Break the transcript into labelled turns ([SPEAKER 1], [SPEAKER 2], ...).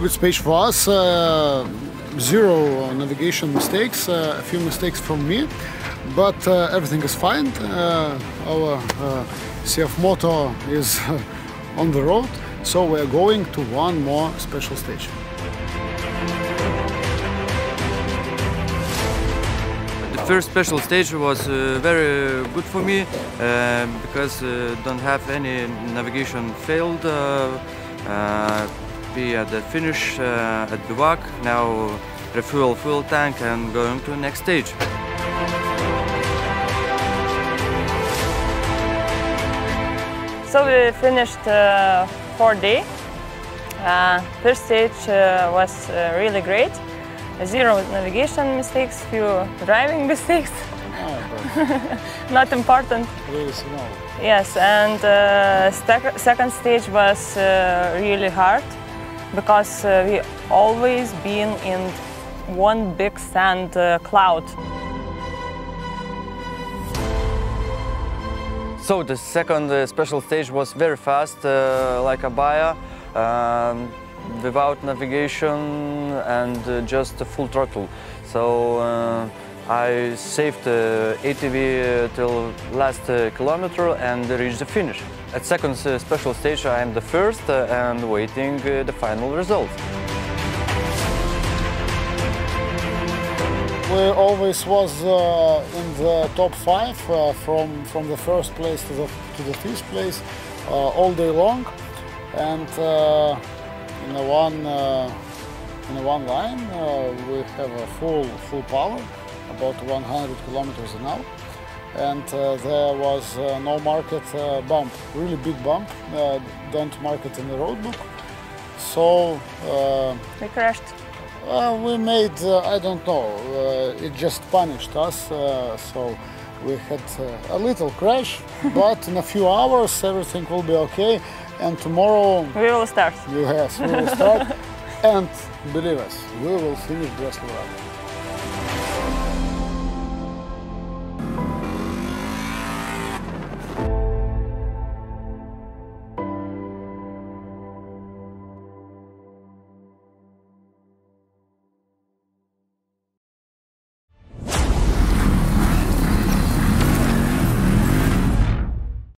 [SPEAKER 1] good stage for us. Zero navigation mistakes, a few mistakes from me, but everything is fine. Our CFMOTO is on the road, so we're going to one more special stage.
[SPEAKER 2] The first special stage was very good for me because don't have any navigation failed. We at the finish at Bivouac, now refuel fuel tank and going to the next stage.
[SPEAKER 3] So we finished 4D. First stage was really great. Zero navigation mistakes, few driving mistakes. Not important.
[SPEAKER 1] Really small.
[SPEAKER 3] Yes, and second stage was really hard because we always been in one big sand cloud.
[SPEAKER 2] So the second special stage was very fast, like a Baja, without navigation and just a full throttle. So I saved ATV till last kilometer and reached the finish. At second special stage I am the first and waiting the final result.
[SPEAKER 1] We always was in the top 5 from the first place to the 5th place all day long, and in one line we have a full power, about 100 kilometers an hour, and there was no market bump, really big bump, don't mark it in the road book. So
[SPEAKER 3] we crashed.
[SPEAKER 1] We made, I don't know, it just punished us, so we had a little crash, but in a few hours everything will be okay, and tomorrow
[SPEAKER 3] we will start.
[SPEAKER 1] Yes, we will start, and believe us, we will finish Breslau Rallye.